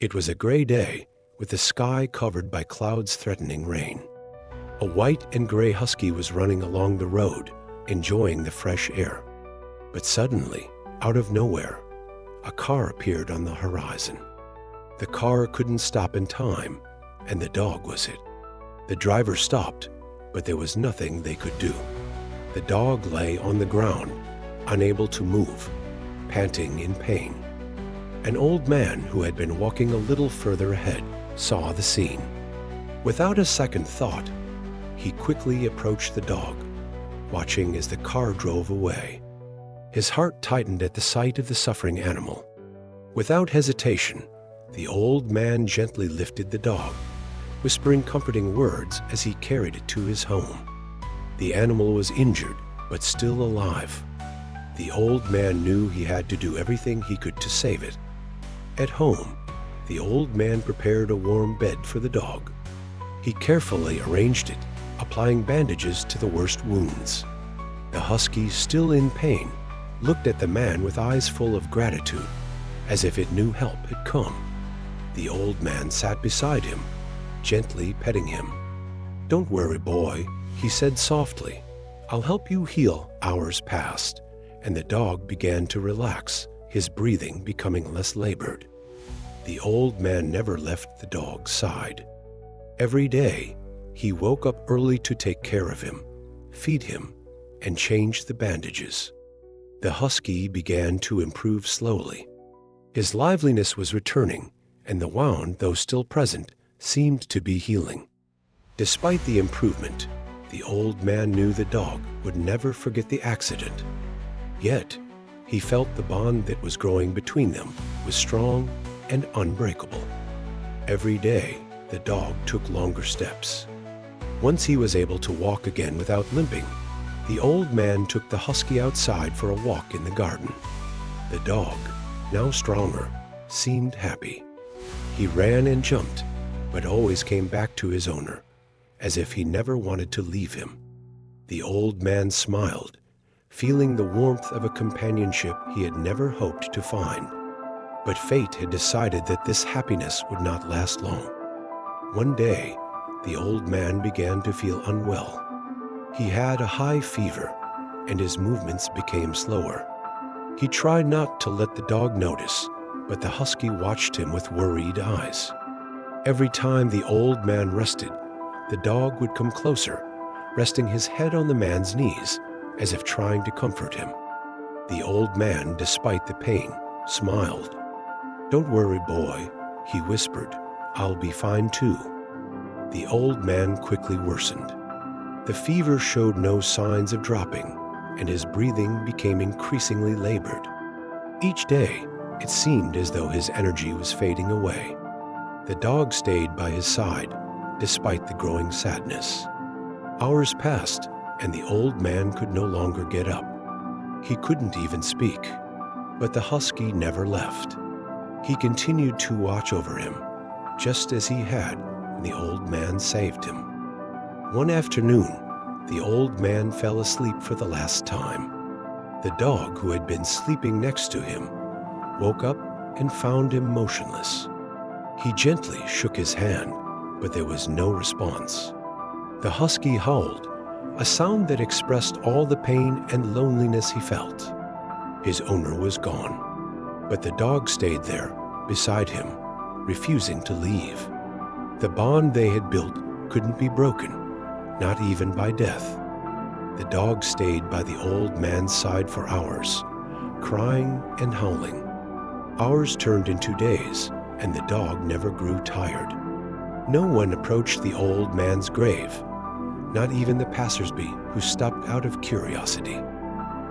It was a gray day, with the sky covered by clouds threatening rain. A white and gray husky was running along the road, enjoying the fresh air. But suddenly, out of nowhere, a car appeared on the horizon. The car couldn't stop in time, and the dog was it. The driver stopped, but there was nothing they could do. The dog lay on the ground, unable to move, panting in pain. An old man who had been walking a little further ahead saw the scene. Without a second thought, he quickly approached the dog, watching as the car drove away. His heart tightened at the sight of the suffering animal. Without hesitation, the old man gently lifted the dog, whispering comforting words as he carried it to his home. The animal was injured, but still alive. The old man knew he had to do everything he could to save it. At home, the old man prepared a warm bed for the dog. He carefully arranged it, applying bandages to the worst wounds. The husky, still in pain, looked at the man with eyes full of gratitude, as if it knew help had come. The old man sat beside him, gently petting him. "Don't worry, boy," he said softly. "I'll help you heal hours past." And the dog began to relax, his breathing becoming less labored. The old man never left the dog's side. Every day, he woke up early to take care of him, feed him, and change the bandages. The husky began to improve slowly. His liveliness was returning, and the wound, though still present, seemed to be healing. Despite the improvement, the old man knew the dog would never forget the accident. Yet, he felt the bond that was growing between them was strong and unbreakable. Every day, the dog took longer steps. Once he was able to walk again without limping, the old man took the husky outside for a walk in the garden. The dog, now stronger, seemed happy. He ran and jumped, but always came back to his owner, as if he never wanted to leave him. The old man smiled, feeling the warmth of a companionship he had never hoped to find. But fate had decided that this happiness would not last long. One day, the old man began to feel unwell. He had a high fever, and his movements became slower. He tried not to let the dog notice, but the husky watched him with worried eyes. Every time the old man rested, the dog would come closer, resting his head on the man's knees, as if trying to comfort him. The old man, despite the pain, smiled. "Don't worry, boy," he whispered. "I'll be fine too." The old man quickly worsened. The fever showed no signs of dropping, and his breathing became increasingly labored. Each day, it seemed as though his energy was fading away. The dog stayed by his side, despite the growing sadness. Hours passed, and the old man could no longer get up. He couldn't even speak. But the husky never left. He continued to watch over him, just as he had when the old man saved him. One afternoon, the old man fell asleep for the last time. The dog, who had been sleeping next to him, woke up and found him motionless. He gently shook his hand, but there was no response. The husky howled, a sound that expressed all the pain and loneliness he felt. His owner was gone, but the dog stayed there, beside him, refusing to leave. The bond they had built couldn't be broken, not even by death. The dog stayed by the old man's side for hours, crying and howling. Hours turned into days, and the dog never grew tired. No one approached the old man's grave, not even the passersby who stopped out of curiosity.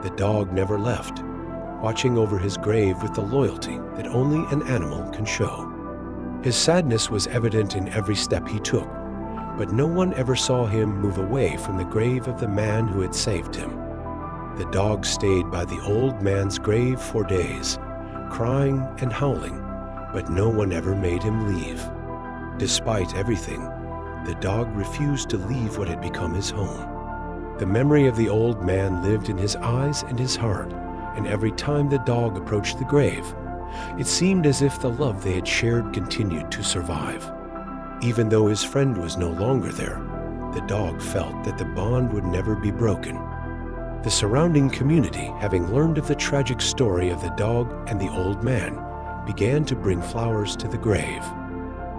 The dog never left, watching over his grave with the loyalty that only an animal can show. His sadness was evident in every step he took, but no one ever saw him move away from the grave of the man who had saved him. The dog stayed by the old man's grave for days, crying and howling, but no one ever made him leave. Despite everything, the dog refused to leave what had become his home. The memory of the old man lived in his eyes and his heart, and every time the dog approached the grave, It seemed as if the love they had shared continued to survive. Even though his friend was no longer there, the dog felt that the bond would never be broken. The surrounding community, having learned of the tragic story of the dog and the old man, began to bring flowers to the grave.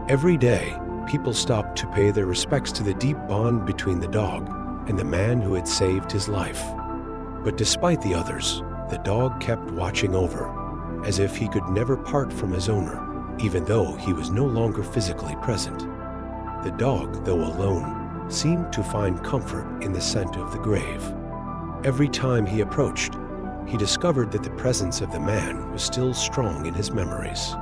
Every day, people stopped to pay their respects to the deep bond between the dog and the man who had saved his life. But despite the others, the dog kept watching over, as if he could never part from his owner, even though he was no longer physically present. The dog, though alone, seemed to find comfort in the scent of the grave. Every time he approached, he discovered that the presence of the man was still strong in his memories.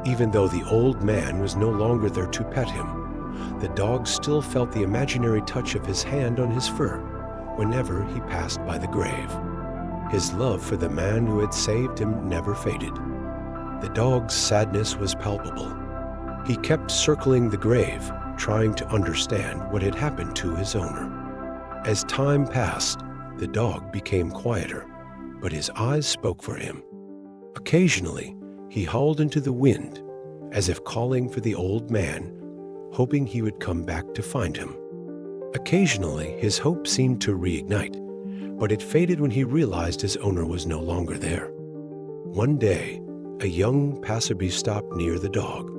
Even though the old man was no longer there to pet him, the dog still felt the imaginary touch of his hand on his fur whenever he passed by the grave. His love for the man who had saved him never faded. The dog's sadness was palpable. He kept circling the grave, trying to understand what had happened to his owner. As time passed, the dog became quieter, but his eyes spoke for him. Occasionally, he howled into the wind, as if calling for the old man, hoping he would come back to find him. Occasionally, his hope seemed to reignite, but it faded when he realized his owner was no longer there. One day, a young passerby stopped near the dog.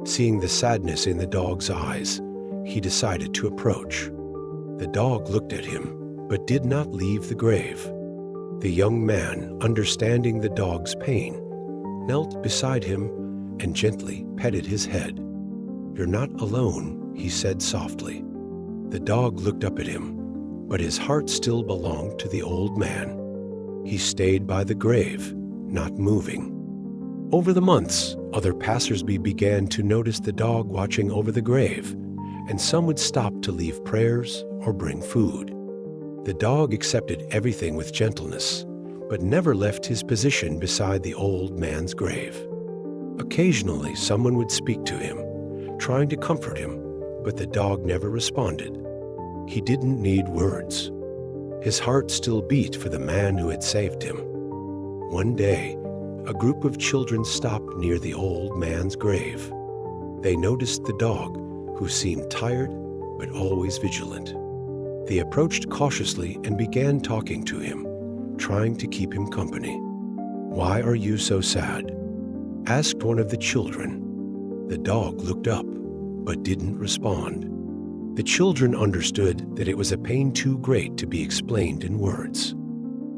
Seeing the sadness in the dog's eyes, he decided to approach. The dog looked at him, but did not leave the grave. The young man, understanding the dog's pain, knelt beside him and gently petted his head. "You're not alone," he said softly. The dog looked up at him, but his heart still belonged to the old man. He stayed by the grave, not moving. Over the months, other passersby began to notice the dog watching over the grave, and some would stop to leave prayers or bring food. The dog accepted everything with gentleness, but never left his position beside the old man's grave. Occasionally, someone would speak to him, trying to comfort him, but the dog never responded. He didn't need words. His heart still beat for the man who had saved him. One day, a group of children stopped near the old man's grave. They noticed the dog, who seemed tired but always vigilant. They approached cautiously and began talking to him, trying to keep him company. "Why are you so sad?" asked one of the children. The dog looked up, but didn't respond. The children understood that it was a pain too great to be explained in words.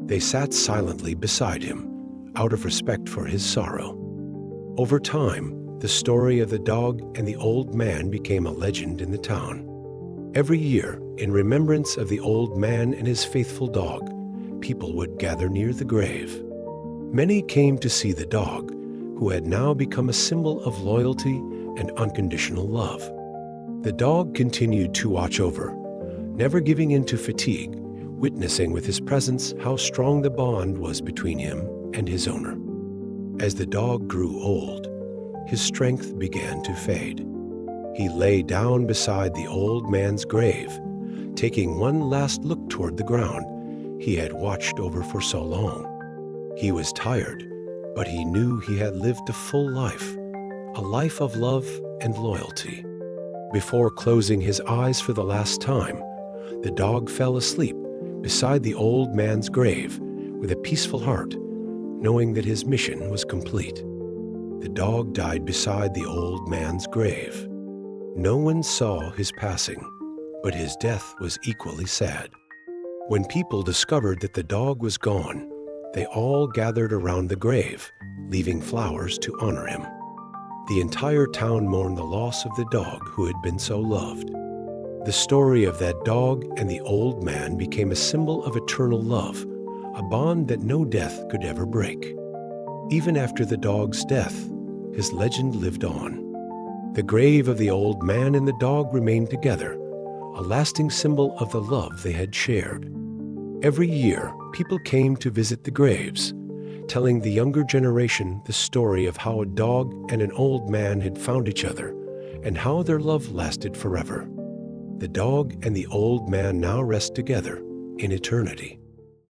They sat silently beside him, out of respect for his sorrow. Over time, the story of the dog and the old man became a legend in the town. Every year, in remembrance of the old man and his faithful dog, people would gather near the grave. Many came to see the dog, who had now become a symbol of loyalty and unconditional love. The dog continued to watch over, never giving in to fatigue, witnessing with his presence how strong the bond was between him and his owner. As the dog grew old, his strength began to fade. He lay down beside the old man's grave, taking one last look toward the ground he had watched over for so long. He was tired, but he knew he had lived a full life, a life of love and loyalty. Before closing his eyes for the last time, the dog fell asleep beside the old man's grave with a peaceful heart, knowing that his mission was complete. The dog died beside the old man's grave. No one saw his passing, but his death was equally sad. When people discovered that the dog was gone, they all gathered around the grave, leaving flowers to honor him. The entire town mourned the loss of the dog who had been so loved. The story of that dog and the old man became a symbol of eternal love, a bond that no death could ever break. Even after the dog's death, his legend lived on. The grave of the old man and the dog remained together, a lasting symbol of the love they had shared. Every year, people came to visit the graves, telling the younger generation the story of how a dog and an old man had found each other and how their love lasted forever. The dog and the old man now rest together in eternity.